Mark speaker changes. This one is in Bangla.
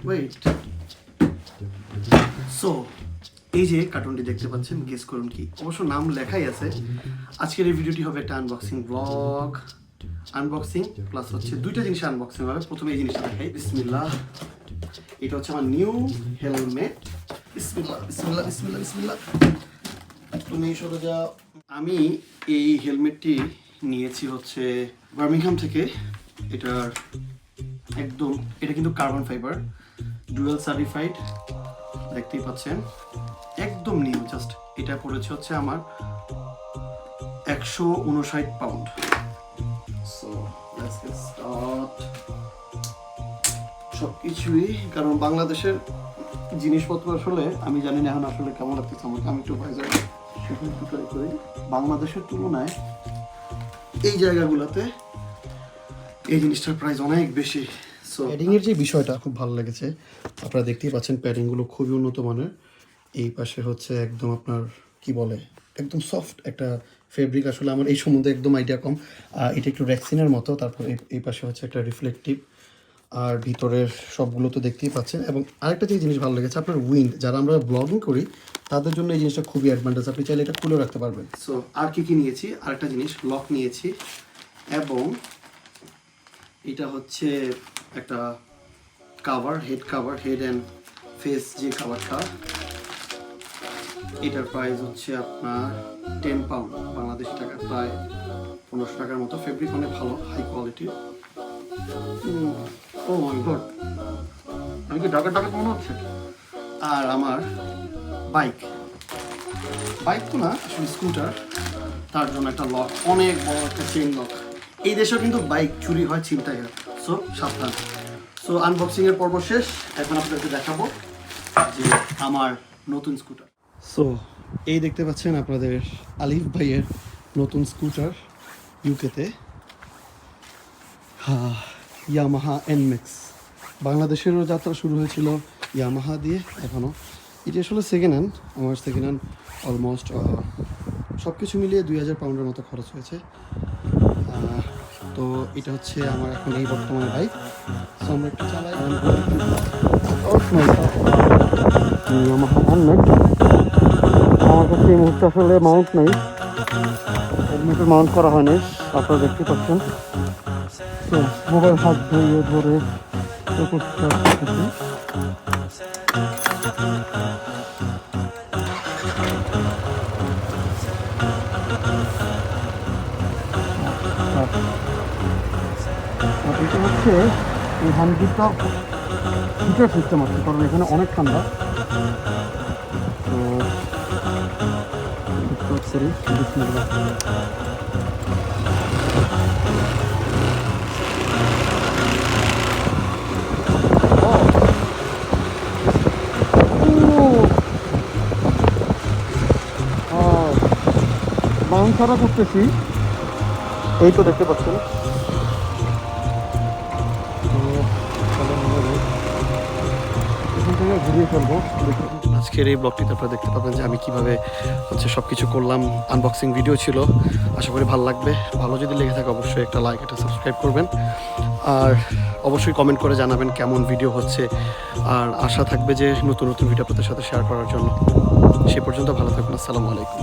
Speaker 1: ওয়েট, সো এই যে কার্টুনটি দেখতে পাচ্ছেন, গেস করুন কি? অবশ্য নাম লেখাই আছে। আজকের এই ভিডিওটি হবে একটা আনবক্সিং ব্লগ, আনবক্সিং প্লাস হচ্ছে দুইটা জিনিস আনবক্সিং হবে। প্রথমে এই জিনিসটা দেখাই, বিসমিল্লাহ। এটা হচ্ছে আমার নিউ হেলমেট। বিসমিল্লাহ বিসমিল্লাহ বিসমিল্লাহ বিসমিল্লাহ। তুমি সরে যাও। আমি এই হেলমেটটি নিয়েছি হচ্ছে বার্মিংহাম থেকে। এটার একদম, এটা কিন্তু কার্বন ফাইবার, ডুয়েল সার্টিফাইড, দেখতেই পাচ্ছেন, একদম নিউ। জাস্ট এটা পড়েছে হচ্ছে আমার 159 pound. So let's get start. সবকিছুই, কারণ বাংলাদেশের জিনিসপত্র আসলে আমি জানি না এখন আসলে কেমন লাগতেছে আমাকে। আমি একটু ভাইজার ট্রাই করি। বাংলাদেশের তুলনায় এই জায়গাগুলোতে এই জিনিসটার প্রাইস অনেক বেশি। সো প্যাডিংয়ের যে বিষয়টা খুব ভালো লেগেছে। আপনারা দেখতেই পাচ্ছেন প্যাডিংগুলো খুবই উন্নত মানের। এই পাশে হচ্ছে একদম আপনার কি বলে, একদম সফট একটা ফেব্রিক। আসলে আমার এই সম্বন্ধে একদম আইডিয়া কম। এটা একটু রেক্সিনের মতো। তারপর এই পাশে হচ্ছে একটা রিফ্লেকটিভ, আর ভিতরের সবগুলো তো দেখতেই পাচ্ছেন। এবং আরেকটা যে জিনিস ভালো লেগেছে, আপনার উইন্ড, যারা আমরা ব্লগিং করি তাদের জন্য এই জিনিসটা খুবই অ্যাডভান্টেজ। আপনি চাইলে এটা খুলে রাখতে পারবেন। সো আর কি নিয়েছি, আরেকটা জিনিস লক নিয়েছি, এবং এটা হচ্ছে একটা কাভার, হেড অ্যান্ড ফেস যে কাভারটা, এটার প্রাইস হচ্ছে আপনার 10 পাউন্ড, বাংলাদেশি টাকা প্রায় 1500 টাকার মতো। ফেব্রিক অনেক ভালো, হাই কোয়ালিটি। ও মাই গড, আমি কি টাকা মনে হচ্ছে। আর আমার বাইক তো না, আসলে স্কুটার, তার জন্য একটা লক, অনেক বড় একটা চেইন লক। এই দেশেও কিন্তু বাইক চুরি হয়, ছিনতাই হয়, সো সাবধান। সো আনবক্সিং এর পর্ব শেষ। এখন আপনাদেরকে দেখাবো যে আমার নতুন স্কুটার। সো এই দেখতে পাচ্ছেন আপনাদের আলিফ ভাইয়ের নতুন স্কুটার, ইউকেতে, ইয়ামাহা এনম্যাক্স। বাংলাদেশেরও যাত্রা শুরু হয়েছিল ইয়ামাহা দিয়ে, এখনও। এটি আসলে সেকেন্ড হ্যান্ড, আমার সেকেন্ড হ্যান্ড অলমোস্ট সব কিছু মিলিয়ে 2000 পাউন্ডের মতো খরচ হয়েছে। তো এটা হচ্ছে আমার এখন এই বর্তমানে বাইক। সো আমরা একটু চালাই। ইয়ামাহা এনম্যাক্স। আমার কাছে এই মুহূর্তে আসলে মাউন্ট নেই, হেলমেটের মাউন্ট করা হয়নি, আপনারা দেখতে পাচ্ছেন। তো মোবাইল হাত ধরিয়ে ধরে এটা হচ্ছে এই হ্যান্ডগ্রিপটা হিটার সিস্টেম আছে, কারণ এখানে অনেক ঠান্ডা। তো করি মাউন্ট ছাড়া করতেছি, এই তো দেখতে পাচ্ছেন। আজকের এই ব্লগটিতে আপনারা দেখতে পাবেন যে আমি কিভাবে হচ্ছে সব কিছু করলাম। আনবক্সিং ভিডিও ছিল, আশা করি ভালো লাগবে। ভালো যদি লেগে থাকে অবশ্যই একটা লাইক, একটা সাবস্ক্রাইব করবেন, আর অবশ্যই কমেন্ট করে জানাবেন কেমন ভিডিও হচ্ছে। আর আশা থাকবে যে নতুন ভিডিও আপনাদের সাথে শেয়ার করার জন্য। সে পর্যন্ত ভালো থাকবেন। আসসালামু আলাইকুম।